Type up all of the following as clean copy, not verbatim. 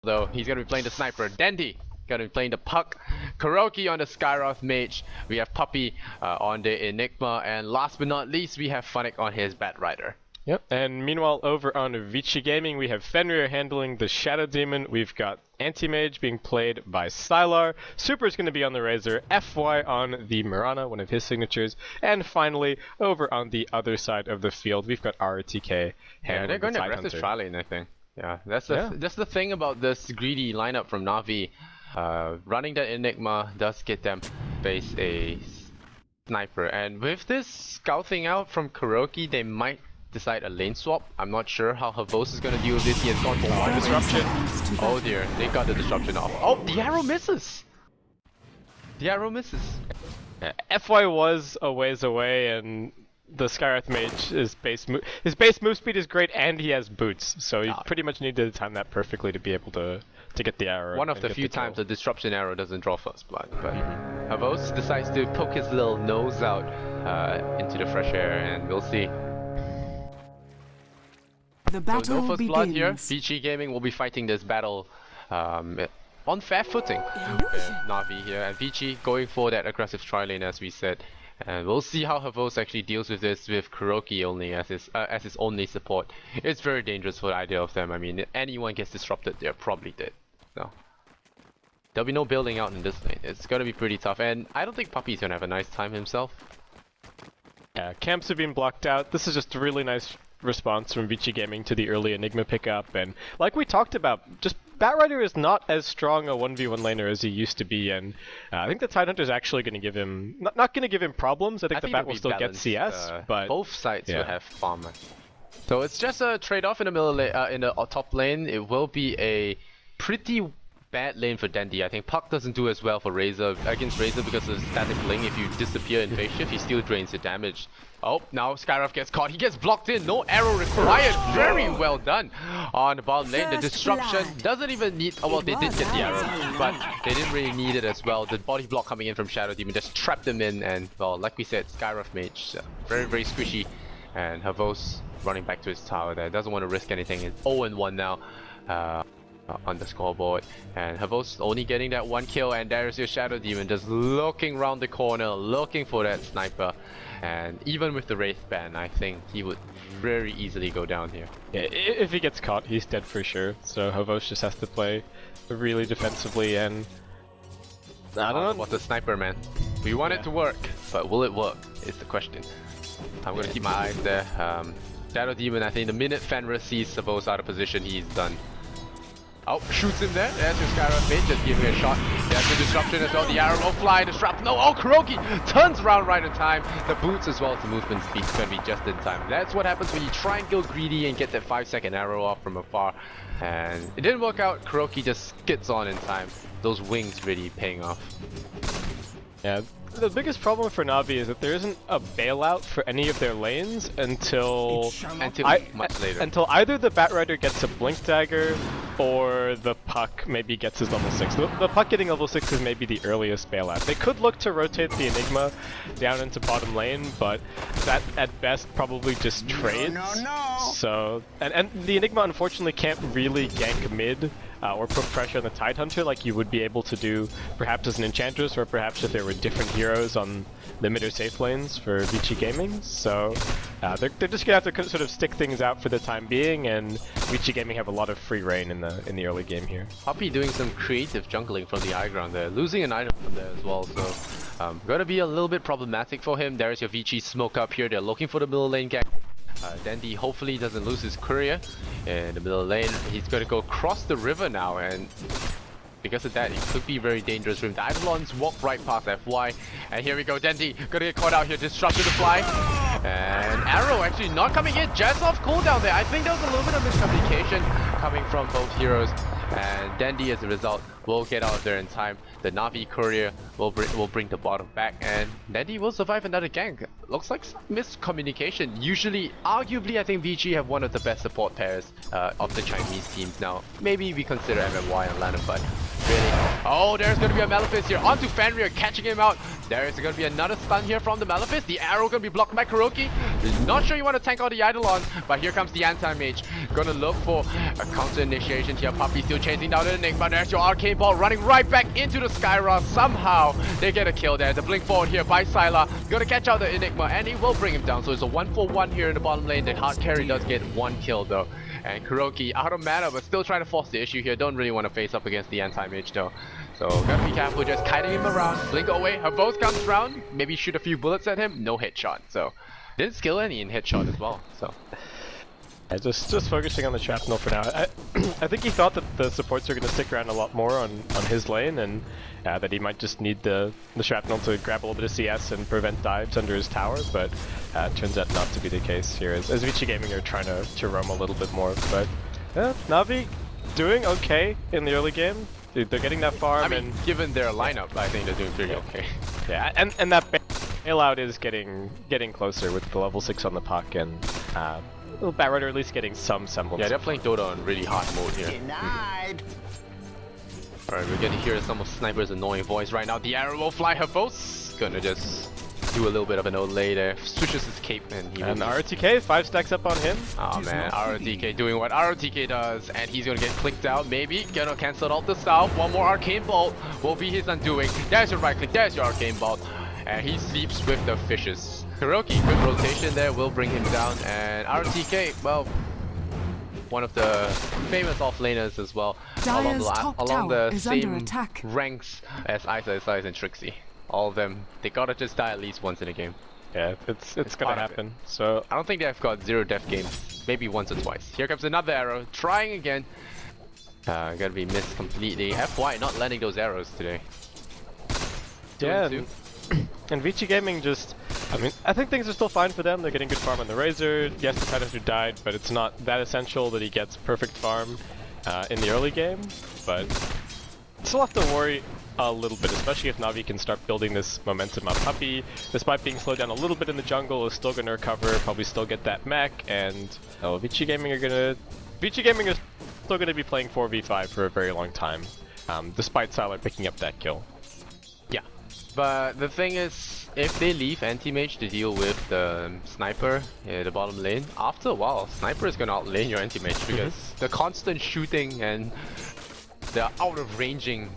though. He's gonna be playing the sniper. Dandy gonna be playing the puck. KuroKy on the Skyroth mage. We have Puppy on the Enigma, and last but not least, we have Funnick on his Batrider. Yep, and meanwhile over on Vici Gaming, we have Fenrir handling the Shadow Demon. We've got Anti-Mage being played by Sylar. Super's going to be on the Razor. FY on the Mirana, one of his signatures. And finally, over on the other side of the field, we've got RTK handling Yeah, they're going the to aggressive Tidehunter. Trylane, I think. Yeah, that's the thing about this greedy lineup from Navi. Running that Enigma does get them face a sniper, and with this scouting out from KuroKy, they might decide a lane swap. I'm not sure how hovOST is going to deal with this. He has gone for one disruption. Oh dear, they got the disruption off. Oh, the arrow misses! The arrow misses. FY was a ways away, and the Skyroth Mage, his base move speed is great, and he has boots, so you pretty much need to time that perfectly to be able to get the arrow. One of the few times the disruption arrow doesn't draw first blood, but hovOST decides to poke his little nose out into the fresh air, and we'll see. The battle so no first begins. blood here. Vici Gaming will be fighting this battle on fair footing with Navi here, and Vici going for that aggressive tri-lane as we said. And we'll see how hovOST actually deals with this with KuroKy only as his only support. It's very dangerous for either of them. I mean, if anyone gets disrupted, they're probably dead. So there'll be no building out in this lane. It's gonna be pretty tough, and I don't think Puppy's gonna have a nice time himself. Yeah, camps are being blocked out. This is just a really nice response from Vici Gaming to the early Enigma pickup, and like we talked about, just Batrider is not as strong a 1v1 laner as he used to be, and I think the Tidehunter is actually going to give him, not going to give him problems. I think the Bat will still get CS, but both sides will have farmer. So it's just a trade-off in the middle in the top lane. It will be a pretty bad lane for Dandy. I think Puck doesn't do as well for Razor against Razor because of static bling. If you disappear in phase shift, he still drains your damage. Oh, now Skyroth gets caught. He gets blocked in. No arrow required. Very well done on the bottom lane. The disruption doesn't even need. Oh, well, they did get the arrow, but they didn't really need it as well. The body block coming in from Shadow Demon just trapped them in, and well, like we said, Skyroth Mage very squishy, and hovOST running back to his tower there. Doesn't want to risk anything. It's 0-1 now. On the scoreboard, and hovOST only getting that one kill, and there's your Shadow Demon just looking around the corner, looking for that sniper, and even with the Wraith ban, I think he would very easily go down here. Yeah, if he gets caught, he's dead for sure, so hovOST just has to play really defensively, and I don't know. What's a sniper, man? We want it to work, but will it work is the question. I'm gonna keep my eyes there. Shadow Demon, I think the minute Fenrir sees hovOST out of position, he's done. Oh, shoots him there. There's your Skyroth Mage, just giving it a shot. There's the disruption as well. The arrow will fly, the shrap. No, oh, KuroKy turns around right in time. The boots as well as the movement speed is going to be just in time. That's what happens when you try and go greedy and get that 5-second arrow off from afar. And it didn't work out. KuroKy just skids on in time. Those wings really paying off. Yeah, the biggest problem for Navi is that there isn't a bailout for any of their lanes until much later. Until either the Batrider gets a Blink Dagger or the Puck maybe gets his level 6. The Puck getting level 6 is maybe the earliest bailout. They could look to rotate the Enigma down into bottom lane, but that at best probably just trades. So, and the Enigma unfortunately can't really gank mid or put pressure on the Tidehunter like you would be able to do perhaps as an Enchantress, or perhaps if there were different heroes on the mid or safe lanes for Vici Gaming. So they're just gonna have to sort of stick things out for the time being, and Vici Gaming have a lot of free reign in the early game here. Puppy doing some creative jungling from the high ground there, losing an item from there as well, so gonna be a little bit problematic for him. There's your Vici smoke up here. They're looking for the middle lane gang. Dandy hopefully doesn't lose his courier in the middle lane. He's going to go across the river now, and because of that, it could be very dangerous for him. The Eidolons walk right past FY, and here we go. Dandy gonna get caught out here, disrupted the fly, and arrow actually not coming in. Just off cooldown there. I think there was a little bit of miscommunication coming from both heroes, and Dandy as a result will get out of there in time. The Navi courier will bring the bottom back, and Dandy will survive another gank. Looks like some miscommunication. Usually, arguably, I think Vici have one of the best support pairs of the Chinese teams now. Maybe we consider MMY and Lanham, but really, Oh, there's going to be a Malefice here. Onto Fenrir, catching him out. There's going to be another stun here from the Malefice. The arrow going to be blocked by Kuroki. Not sure you want to tank out the Eidolon, but here comes the anti-mage. Gonna look for a counter initiation here. Puppy still chasing down the Enigma. There's your arcane ball running right back into the Skyra. Somehow they get a kill there. The blink forward here by Sylar. Gonna catch out the Enigma, and he will bring him down. So it's a 1-for-1 here in the bottom lane. The hard carry does get one kill though. And Kuroki out of mana, but still trying to force the issue here. Don't really want to face up against the anti-mage though. So gotta be careful, just kiting him around. Blink away, ХВОСТ comes round. Maybe shoot a few bullets at him. No headshot. So didn't skill any in headshot as well. So yeah, just focusing on the shrapnel for now. I think he thought that the supports are going to stick around a lot more on his lane, and that he might just need the shrapnel to grab a little bit of CS and prevent dives under his tower, but turns out not to be the case here, as Vici Gaming are trying to roam a little bit more. But Navi doing okay in the early game. They're getting that farm. I mean, given their lineup, I think they're doing pretty okay. Yeah, and that bailout is getting closer with the level 6 on the puck, and little Barrett, or at least getting some semblance. Yeah, they're playing DotA on really hard mode here. Denied. Alright, we're gonna hear some of Sniper's annoying voice right now. The arrow will fly. ХВОСT gonna just do a little bit of an Olay there. Switches his cape and he will. And RTK, 5 stacks up on him. Oh man, RTK doing what RTK does, and he's gonna get clicked out. Maybe gonna cancel out the south. One more arcane bolt will be his undoing. There's your right click. There's your arcane bolt, and he sleeps with the fishes. Kuroki, good rotation there, will bring him down, and RTK, well, one of the famous offlaners as well, along the same ranks as Ice and Trixie. All of them, they gotta just die at least once in a game. Yeah, it's gonna happen. So I don't think they've got 0 death games, maybe once or twice. Here comes another arrow, trying again. Gotta be missed completely. FY not landing those arrows today. Yeah. And Vici Gaming just, I mean, I think things are still fine for them. They're getting good farm on the Razor. Yes, the Predator died, but it's not that essential that he gets perfect farm in the early game. But still have to worry a little bit, especially if Navi can start building this momentum up. Puppy, despite being slowed down a little bit in the jungle, is still going to recover, probably still get that mech, and Vici Gaming is still going to be playing 4v5 for a very long time, despite Sylar picking up that kill. Yeah. But the thing is, if they leave anti-mage to deal with the sniper in the bottom lane, after a while, sniper is gonna outlane your anti-mage because the constant shooting and the out of ranging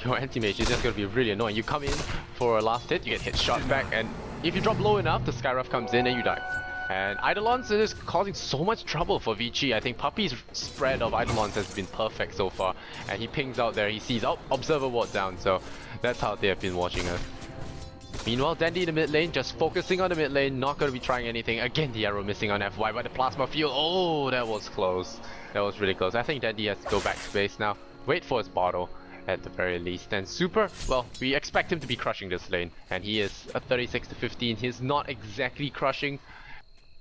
your anti-mage is just gonna be really annoying. You come in for a last hit, you get shot back, and if you drop low enough, the Skyruff comes in and you die. And Eidolons is causing so much trouble for Vici. I think Puppy's spread of Eidolons has been perfect so far. And he pings out there, he sees, oh, Observer ward down, so that's how they have been watching us. Meanwhile, Dandy in the mid lane, just focusing on the mid lane, not going to be trying anything. Again, the arrow missing on FY by the plasma field. Oh, that was close. That was really close. I think Dandy has to go back space now. Wait for his bottle at the very least. And Super, well, we expect him to be crushing this lane. And he is a 36 to 15. He's not exactly crushing,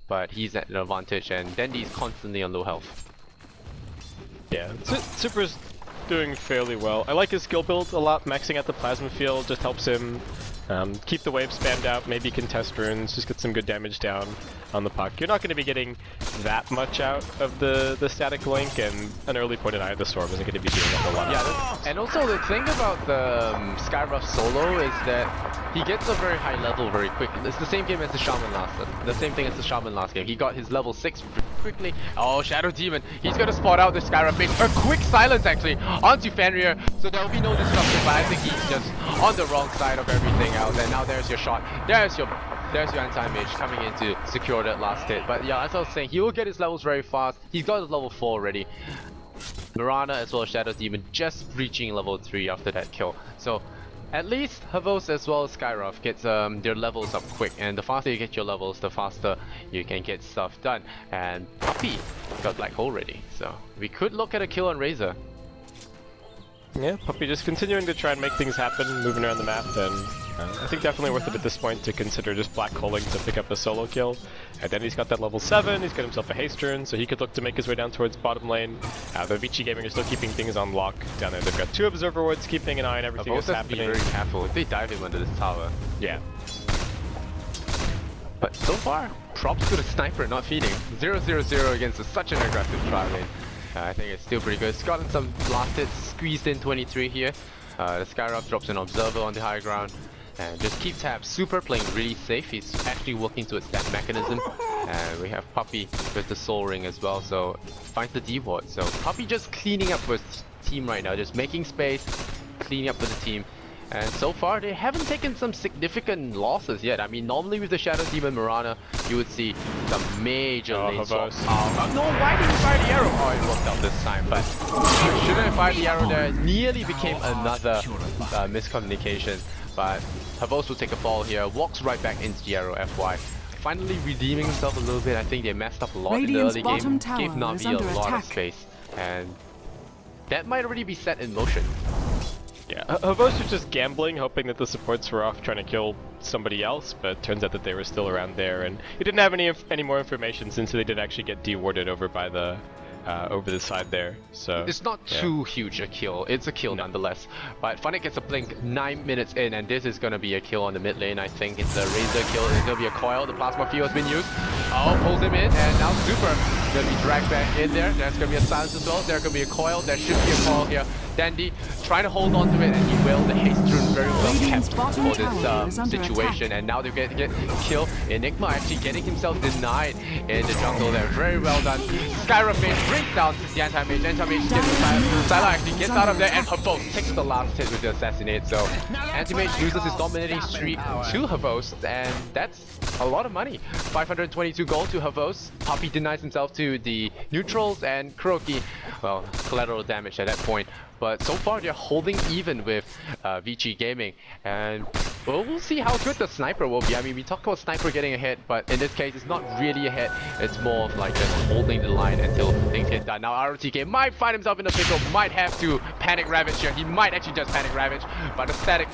but he's at an advantage, and Dandy's constantly on low health. Yeah, Super's doing fairly well. I like his skill build a lot. Maxing out the plasma field just helps him keep the wave spammed out, maybe contest runes, just get some good damage down on the puck. You're not going to be getting that much out of the static link, and an early point in Eye of the Storm isn't going to be doing a whole lot. Yeah, and also the thing about the Skyruff solo is that he gets a very high level very quickly. It's the same game as the Shaman last game. He got his level 6 quickly. Oh, Shadow Demon. He's going to spot out the Skyruff base. A quick silence actually onto Fenrir. So there will be no disruption, but I think he's just on the wrong side of everything else. And now there's your shot. There's your anti-mage coming in to secure that last hit. But yeah, as I was saying, he will get his levels very fast. He's got his level 4 already. Mirana as well as Shadow Demon just reaching level 3 after that kill. So at least ХВОСТ as well as Skyruff gets their levels up quick, and the faster you get your levels, the faster you can get stuff done. And Puppy got Black Hole ready, so we could look at a kill on Razor. Yeah, Puppy just continuing to try and make things happen, moving around the map, and I think definitely worth it at this point to consider just black holing to pick up a solo kill. And then he's got that level 7, he's got himself a haste turn, so he could look to make his way down towards bottom lane. The Vici Gaming are still keeping things on lock down there. They've got 2 observer wards keeping an eye on everything that's happening. Be very careful if they dive him under this tower. Yeah. But so far, props to the sniper not feeding. 0-0-0 against such an aggressive trial lane. I think it's still pretty good. It's gotten some blast hits, squeezed in 23 here. The Skyrock drops an observer on the high ground. And just keep tabs. Super playing really safe. He's actually working towards that mechanism. And we have Puppy with the Soul Ring as well. So finds the D ward. So Puppy just cleaning up for his team right now. Just making space, cleaning up for the team. And so far they haven't taken some significant losses yet. I mean, normally with the Shadow Demon Mirana, you would see some major lane swaps. No, why did he fire the arrow? Oh, it worked out this time, but shouldn't have fired the arrow there. It nearly became another miscommunication. But ХВОСT will take a fall here, walks right back into the arrow FY. Finally redeeming himself a little bit. I think they messed up a lot in the early game. Gave Navi a lot of space. And that might already be set in motion. Yeah, ХВОST was just gambling, hoping that the supports were off trying to kill somebody else, but it turns out that they were still around there, and he didn't have any more information since they did actually get dewarded over by the over the side there. So it's not too huge a kill. It's a kill nonetheless. But Funnick gets a blink 9 minutes in, and this is gonna be a kill on the mid lane. I think it's a Razor kill. It's gonna be a coil. The plasma field has been used. Oh, pulls him in, and now Super gonna be dragged back in there. There's gonna be a silence as well. There's gonna be a coil. There should be a coil here. Dandy trying to hold on to it, and he will. The haste rune very well kept for this situation, and now they're going to get killed. Enigma actually getting himself denied in the jungle there. Very well done. Skyrim Mage brings down the anti-mage. Anti-mage gets Sylar actually gets out of there, and ХВОST takes the last hit with the assassinate. So anti-mage loses his dominating streak to ХВОST, and that's a lot of money. 522 gold to ХВОST. Puppy denies himself to the neutrals, and Kuroki, well, collateral damage at that point. But so far they're holding even with Vici Gaming, and we'll see how good the Sniper will be. I mean, we talked about Sniper getting a hit, but in this case it's not really a hit. It's more of like just holding the line until things get done. Now ROTK might find himself in a pickle, might have to panic Ravage here. He might actually just panic Ravage, but the static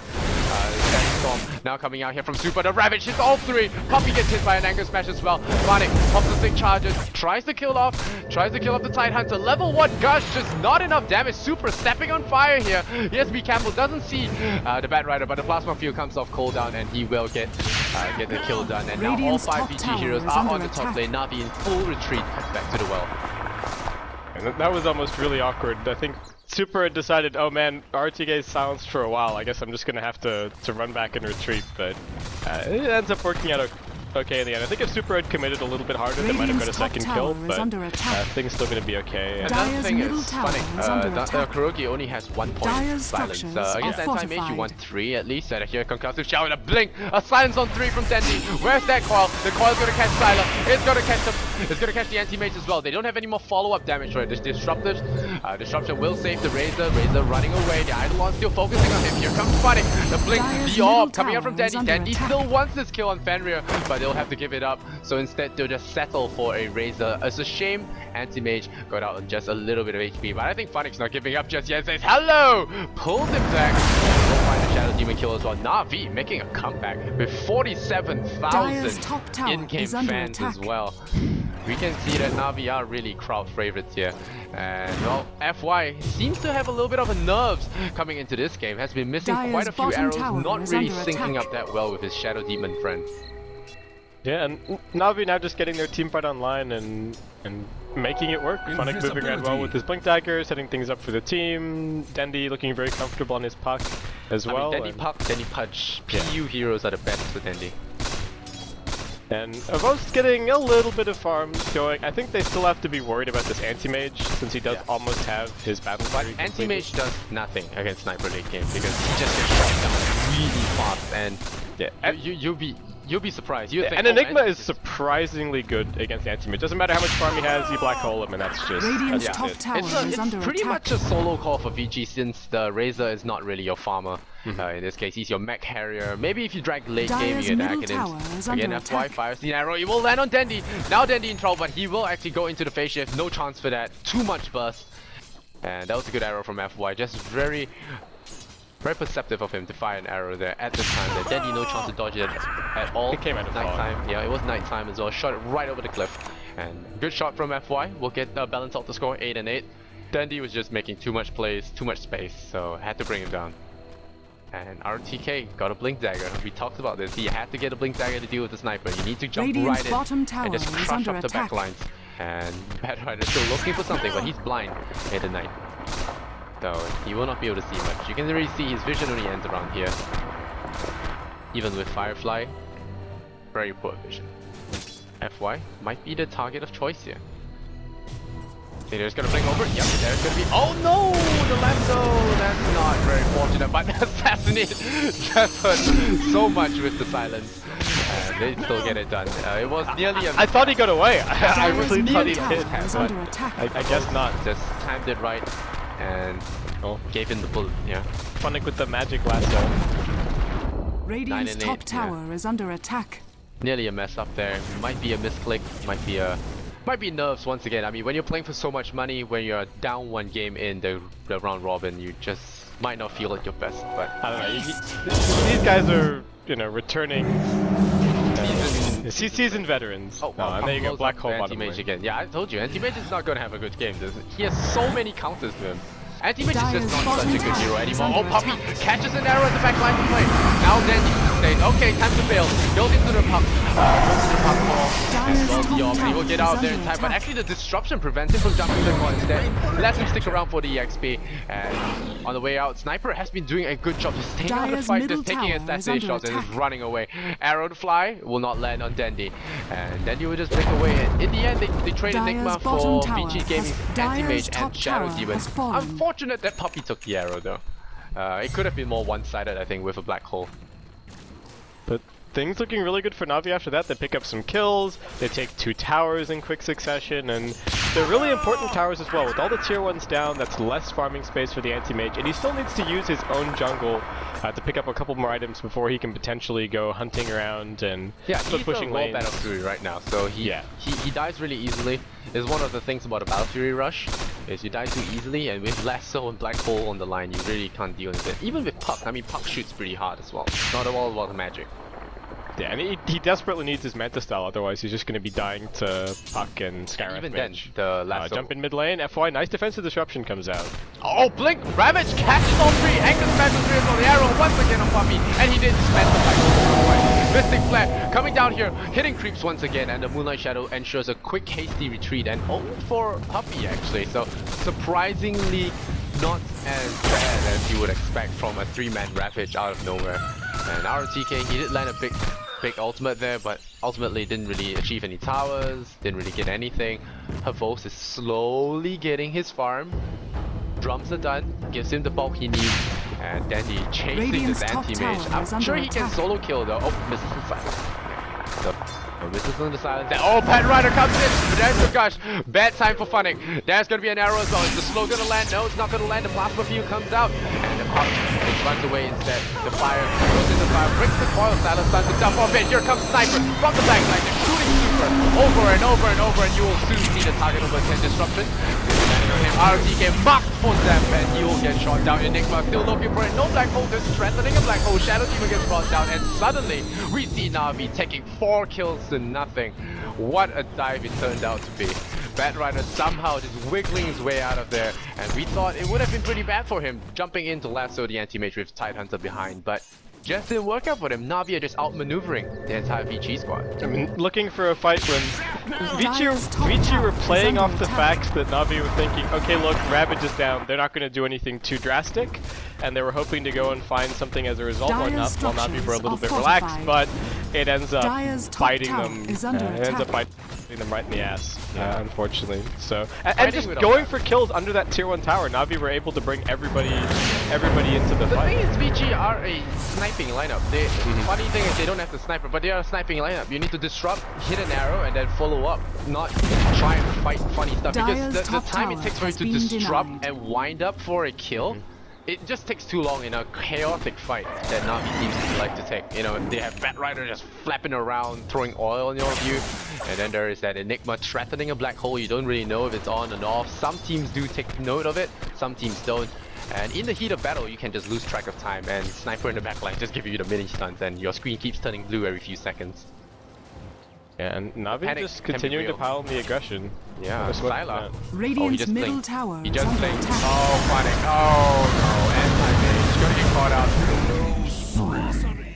storm now coming out here from Super. The Ravage hits all three. Puppy gets hit by an Anchor Smash as well. Funnick pops the 6 charges, tries to kill off the Tide Hunter. Level 1 Gush, just not enough damage. Super stepping on fire here. He has to be careful, doesn't see the Bat Rider, but the Plasma Field comes off cooldown, and he will get the kill done. And now all 5 VG heroes are on the top lane. Navi in full retreat back to the well. And that was almost really awkward. I think Super had decided, oh man, RTK is silenced for a while. I guess I'm just gonna have to run back and retreat, but it ends up working out okay in the end. I think if Super had committed a little bit harder, they might have got a second kill, but things still gonna be okay. Another thing is funny. Kuroki only has 1 point silence. Against anti-mage, you want 3 at least. And here concussive shower with a blink, a silence on 3 from Dandy. Where's that coil? The coil's gonna catch Sylar. It's gonna catch the anti-mage as well. They don't have any more follow-up damage for it. This disruption will save the Razor. Razor running away. The Eidolon still focusing on him. Here comes Funny. The blink, the orb coming out from Dandy. Dandy still wants this kill on Fenrir, but they'll have to give it up. So instead, they'll just settle for a Razor. It's a shame anti-mage got out on just a little bit of HP, but I think Funnick's not giving up just yet. Says hello, pulls him back. We'll find the Shadow Demon kill as well. Navi making a comeback with 47,000 in-game fans as well. We can see that Navi are really crowd favorites here. And well, FY seems to have a little bit of a nerves coming into this game. Has been missing quite a few arrows, not really syncing up that well with his Shadow Demon friend. Yeah, and Navi now just getting their team fight online and making it work. Funnick moving around well with his Blink Dagger, setting things up for the team. Dandy looking very comfortable on his puck as well. Dandy puck, Dandy punch. PU heroes are the best for Dandy. And ХВОST getting a little bit of farms going. I think they still have to be worried about this anti-mage since he does almost have his battle. But anti-mage does nothing against Sniper late game because he just gets shot down really fast, and you'll be surprised. You think, and Enigma is surprisingly good against anti-mage. Doesn't matter how much farm he has, you black hole him, and that's just it's pretty much a solo call for VG since the Razor is not really your farmer. In this case, he's your mech harrier. Maybe if you drag late game, you get Academics. Again, FY fires the arrow. He will land on Dandy. Now Dandy in trouble, but he will actually go into the phase shift. No chance for that. Too much burst. And that was a good arrow from FY. Just very perceptive of him to fire an arrow there at this time. That Dandy no chance to dodge it at all. It came out of nighttime. Yeah, it was nighttime as well. Shot it right over the cliff. And good shot from FY. We'll get balance out the score 8 and 8. Dandy was just making too much plays, too much space, so I had to bring him down. And RTK got a Blink Dagger. We talked about this. He had to get a Blink Dagger to deal with the Sniper. You need to jump right in and just crush up the backlines. And Bat Rider's still looking for something, but he's blind in the night. So he will not be able to see much. You can already see his vision only ends around here. Even with Firefly, very poor vision. FY might be the target of choice here. Okay, there's gonna blink over. Yep, there's gonna be. Oh no! The Lasso! That's not very fortunate, but Assassinate just hurt so much with the silence. And they still get it done. It was nearly a. I thought he got away. I really thought he nearly did, but I guess not. Just timed it right and gave him the bullet. Yeah. Funnick with the magic lasso. Radiant's top tower is under attack. Nearly a mess up there. Might be a misclick. Might be nerves once again. I mean, when you're playing for so much money, when you're down one game in the round robin, you just might not feel at your best. But I don't know. These guys are, you know, returning seasoned veterans. Oh, and there you go, black hole bottom Anti-Mage lane. again. Yeah, I told you, Anti-Mage is not going to have a good game. He has so many counters to him. Anti-Mage is just not such a good hero anymore. Oh, Puppy catches an arrow at the back line to play. Now then, okay, time to fail. Goes into the puck. Goes into the puck ball. And well, the Omni will get out there in time. But actually, the disruption prevents him from jumping the ball instead. Lets him stick around for the EXP. And on the way out, Sniper has been doing a good job. He's staying out of the fight, just taking assassination shots and just running away. Arrow to fly will not land on Dandy. And Dandy will just break away. And in the end, they trade Enigma for Vici Gaming's Anti-Mage and Shadow Demon. Unfortunate that Puppy took the arrow though. It could have been more one-sided, I think, with a black hole. But things looking really good for Navi after that. They pick up some kills, they take 2 towers in quick succession, and they're really important towers as well. With all the tier 1s down, that's less farming space for the anti-mage, and he still needs to use his own jungle to pick up a couple more items before he can potentially go hunting around and start pushing lanes. Battle Fury right now, so he dies really easily. Is one of the things about a Battle Fury rush, is you die too easily, and with Lasso and Black Hole on the line, you really can't deal with it. Even with Puck, I mean Puck shoots pretty hard as well. It's not all about the magic. Yeah, and he desperately needs his Manta style, otherwise he's just going to be dying to Puck and Scarif. Even then, the Lasso. Jump in mid lane, FY, nice defensive disruption comes out. Oh, Blink! Ravage catches all 3! Anchor smashes 3 on the arrow once again on Puppy, and he did dispense the Black Hole away. Mystic Flare coming down here, hitting creeps once again, and the Moonlight Shadow ensures a quick hasty retreat, and only for Puppy actually, so surprisingly not as bad as you would expect from a 3-man Ravage out of nowhere. And RTK, he did land a big ultimate there, but ultimately didn't really achieve any towers, didn't really get anything. ХВОСT is slowly getting his farm. Drums are done, gives him the bulk he needs, and then he chasing this anti-mage. I'm sure he can solo kill though. Oh, misses the silence. So, misses on the silence. Oh, Pet Rider comes in! There's the gush. Bad time for Funnick. There's gonna be an arrow as well. Is the slow gonna land? No, it's not gonna land. The plasma field comes out, and the Puck runs away instead. The fire goes into the fire, breaks the coil, silence starts to dump off it. Here comes Sniper from the back line, shooting super over and over and over, and you will soon see the target over 10 disruption. RTK marked for them, and he will get shot down. Enigma still looking for it. No black hole, just threatening a black hole. Shadow Demon gets brought down, and suddenly we see Navi taking 4 kills to nothing. What a dive it turned out to be. Bat Rider somehow just wiggling his way out of there, and we thought it would have been pretty bad for him jumping into Lasso the anti-mage with Tidehunter behind, but just didn't work out for him. Navi are just outmaneuvering the entire Vici squad. I mean, looking for a fight when Vici were playing off the facts that Navi were thinking, okay, look, Ravage is down, they're not going to do anything too drastic, and they were hoping to go and find something as a result while Navi were a little bit relaxed, but it ends up biting them. It ends up biting them right in the ass, unfortunately. So, and just going for kills under that tier 1 tower, Navi were able to bring everybody into the fight. The thing is, Vici are a sniping lineup. The funny thing is they don't have the sniper, but they are a sniping lineup. You need to disrupt, hit an arrow, and then follow up, not try and fight funny stuff. Because the time it takes for you to disrupt and wind up for a kill, it just takes too long in a chaotic fight that Navi seems to like to take. You know, they have Bat Rider just flapping around, throwing oil in your view, and then there is that Enigma threatening a black hole. You don't really know if it's on and off. Some teams do take note of it, some teams don't. And in the heat of battle, you can just lose track of time, and Sniper in the backline just give you the mini stuns, and your screen keeps turning blue every few seconds. Yeah, and Navi just continuing to pile on the aggression. Yeah, Sylar. Radiant's middle tower. He just blinked. Oh, Funnick. Oh no, anti-mage. Gonna get caught out.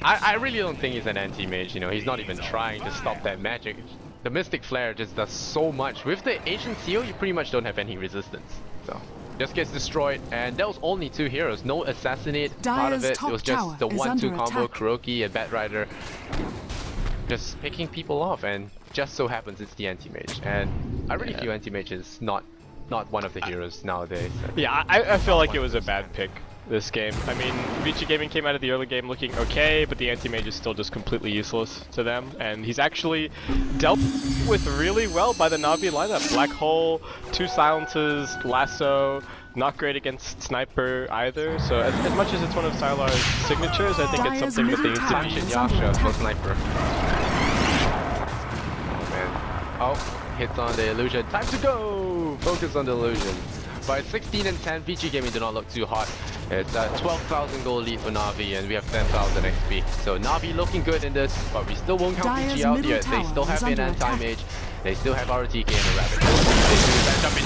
I really don't think he's an anti-mage, you know, he's not even trying to stop that magic. The Mystic Flare just does so much. With the Ancient Seal, you pretty much don't have any resistance. So just gets destroyed, and there was only 2 heroes, no assassinate part of it. It was just the 1-2 combo, Kuroki and Batrider just picking people off, and just so happens it's the anti-mage. And I really feel anti-mage is not one of the heroes nowadays. Yeah, I feel like it was a bad pick this game. I mean, Vici Gaming came out of the early game looking okay, but the anti-mage is still just completely useless to them, and he's actually dealt with really well by the Navi lineup. Black Hole, 2 silences, lasso, not great against Sniper either, so as much as it's one of Sylar's signatures, I think it's something that they need to be Yasha for Sniper. Oh man. Oh, hits on the illusion. Time to go! Focus on the illusion. By 16 and 10, Vici Gaming do not look too hot. It's a 12,000 gold lead for Navi, and we have 10,000 XP. So Navi looking good in this, but we still won't count Vici out yet. They still have an anti-mage. They still have RTK and a Rabbit.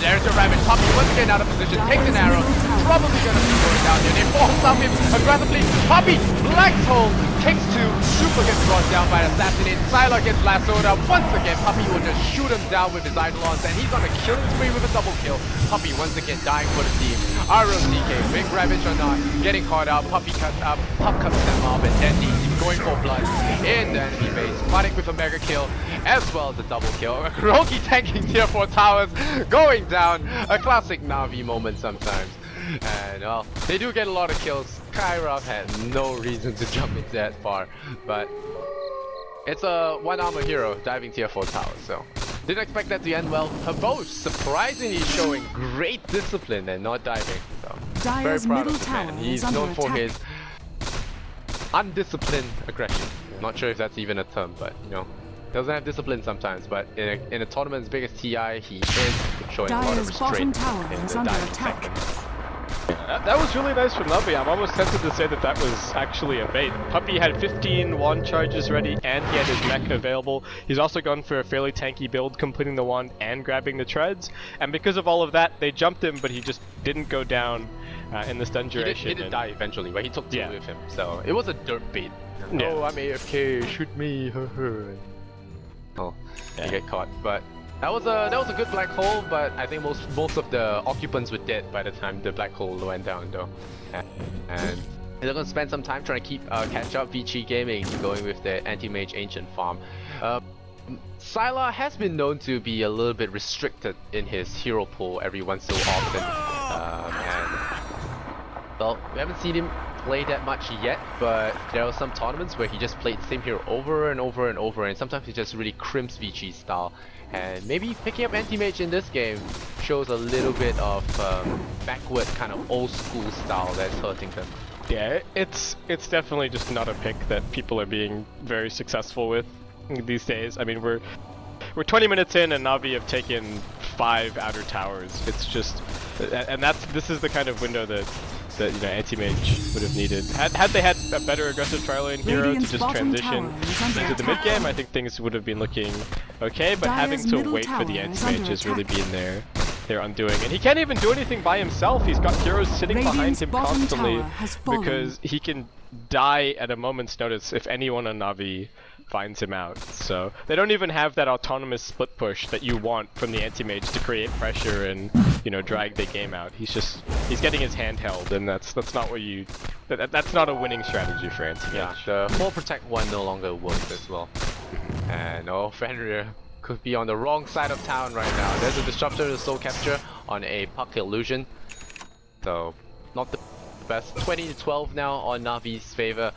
There's a Rabbit. Puppy once again out of position, takes an arrow. Probably gonna be going down here. They force up him aggressively. Puppy, Black Hole, takes 2. Super gets brought down by Assassinate. Sylar gets lassoed up. Once again, Puppy will just shoot him down with his Eidolons, and he's on a killing spree with a double kill. Puppy once again dying for the team. ROCK, big Ravage or not, getting caught out. Puppy cuts up, Pup cuts them off, and then he's going for blood in the enemy base. Panic with a mega kill, as well as a double kill. Kuroki tanking tier 4 towers, going down. A classic Navi moment sometimes. And well, they do get a lot of kills. Kairov had no reason to jump it that far, but it's a 1 armor hero diving tier 4 tower, so didn't expect that to end well. ХВОСТ surprisingly showing great discipline and not diving, so very proud of the man. He's known for his undisciplined aggression. Not sure if that's even a term, but you know, doesn't have discipline sometimes, but in a tournament as big as TI, he is showing a lot of restraint in the diving section. That was really nice from Navi. I'm almost tempted to say that that was actually a bait. Puppy had 15 wand charges ready, and he had his mech available. He's also gone for a fairly tanky build, completing the wand and grabbing the treads. And because of all of that, they jumped him, but he just didn't go down in the stun duration. He did die eventually, but he took 2 with him, so it was a dirt bait. No, I'm AFK, shoot me, Oh, you get caught, but that was a good Black Hole, but I think most of the occupants were dead by the time the Black Hole went down though. And they're gonna spend some time trying to keep catch up Vici Gaming going with their anti-mage ancient farm. Sylar has been known to be a little bit restricted in his hero pool every once so often. And well, we haven't seen him play that much yet, but there are some tournaments where he just played the same hero over and over and over, and sometimes he just really crimps Vici's style. And maybe picking up anti-mage in this game shows a little bit of backward kind of old school style that's hurting them. Yeah, it's definitely just not a pick that people are being very successful with these days. I mean, we're 20 minutes in and Navi have taken 5 outer towers. It's just, and this is the kind of window that you know, anti-mage would have needed. Had they had a better aggressive trial lane hero to just transition into the mid game, I think things would have been looking okay. But having to wait for the anti-mage has really been their undoing. And he can't even do anything by himself. He's got heroes sitting behind him constantly because he can die at a moment's notice if anyone on Navi finds him out. So they don't even have that autonomous split push that you want from the anti-mage to create pressure and, you know, drag the game out. He's getting his hand held, and that's not what you that's not a winning strategy for anti-mage. Yeah, the 4 protect 1 no longer works as well. And oh, Fenrir could be on the wrong side of town right now. There's a disruptor to soul capture on a puck illusion, so not the best. 20 to 12 now on Navi's favor.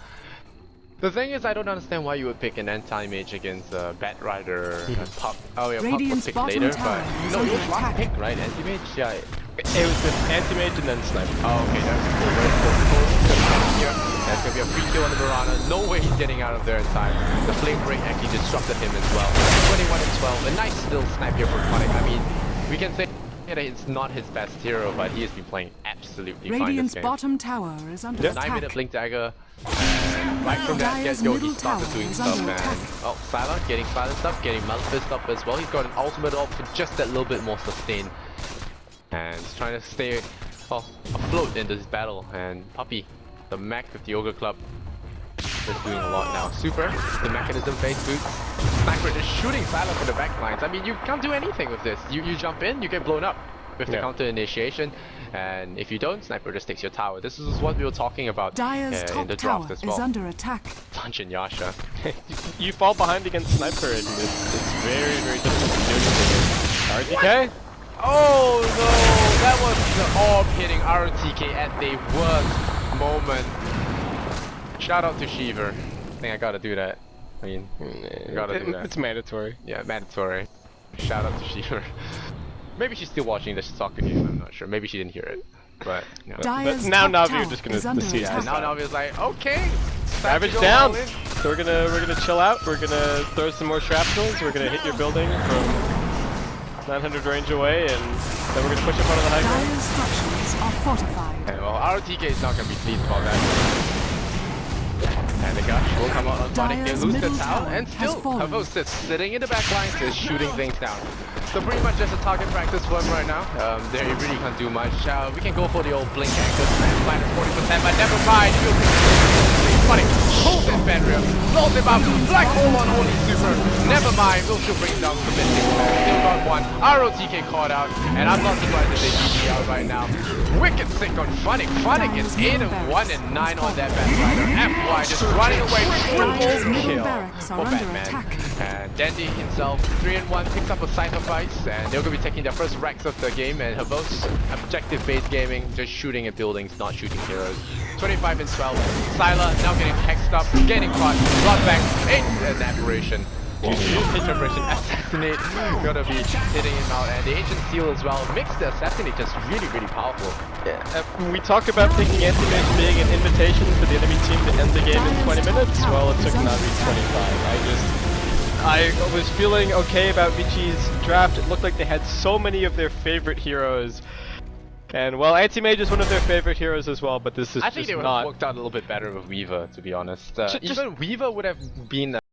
The thing is, I don't understand why you would pick an anti-mage against Batrider and Pup. Oh yeah, Pup was picked later, but no, it was last pick, right? Anti-mage? Yeah. It was the anti-mage and then Sniper. Oh, okay, that's cool. Very cool. Here. That's gonna be a free kill on the Mirana. No way he's getting out of there in time. The flame break actually disrupted him as well. 21 and 12. A nice little snipe here for Panic. I mean, we can say that it's not his best hero, but he has been playing absolutely fine this Radiant's game. bottom tower is under attack. 9-minute blink dagger. Right from that get-go, he started doing stuff, and oh, Sylar getting silenced up, getting Malphist up as well. He's got an ultimate up for just that little bit more sustain, and he's trying to stay afloat in this battle. And Puppy, the mech with the Ogre Club, is doing a lot now. Super, the mechanism face boots. Sniper is shooting Sylar for the backlines. I mean, you can't do anything with this. You jump in, you get blown up. with the counter initiation. And if you don't, Sniper just takes your tower. This is what we were talking about Dire's in top the tower draft as is well. under attack. Dungeon Yasha. You fall behind against Sniper and it's very, very difficult to do anything. RTK? Oh no! That was the orb hitting RTK at the worst moment. Shout out to Shiver. I think I gotta do that. I mean, I gotta do that. It's mandatory. Yeah, mandatory. Shout out to Shiver. Maybe she's still watching this soccer game, I'm not sure. Maybe she didn't hear it. But, you know. Dire's Now top Navi are tower just is gonna under see attack. Now Navi's like, okay! Savage down! So we're gonna chill out, we're gonna throw some more shrapnels, we're gonna hit your building from 900 range away, and then we're gonna push up onto the high ground. Dire's structures are fortified. Okay, well, RTK is not gonna be pleased about that. And the gush will come out on body. They Dire's lose the middle tower, tower and still has fallen. ХВОСТ is sitting in the back line, just shooting things down. So pretty much just a target practice for him right now. They really can't do much. We can go for the old blink anchors, minus 40%, but never mind. Funny, pulls in Fenrir, blows him up, black hole on holy super. Never mind, we'll still bring down some mystics. Still got one. ROTK caught out, and I'm not surprised if they GG out right now. Wicked sick on Funnick. Funnick is 8-1 and 9 on that Batrider. FY just running away, Dire's triple middle kill barracks for are under Batman. attack. And Dandy himself, 3-1, picks up a sacrifice, and they're going to be taking their first racks of the game. And ХВОСT, objective-based gaming, just shooting at buildings, not shooting heroes. 25 and 12. Syla now getting hexed up, getting caught, brought back. It's an aberration. GG, aberration, assassinate. Gonna be hitting him out, and the ancient seal as well makes the assassinate just really, really powerful. We talk about picking anti-mage being an invitation for the enemy team to end the game in 20 minutes. Well, it took Navi 25. I was feeling okay about Vici's draft. It looked like they had so many of their favorite heroes. And well, anti-mage is one of their favorite heroes as well, but this is I think just they would not. have worked out a little bit better with Weaver, to be honest. Even Weaver would have been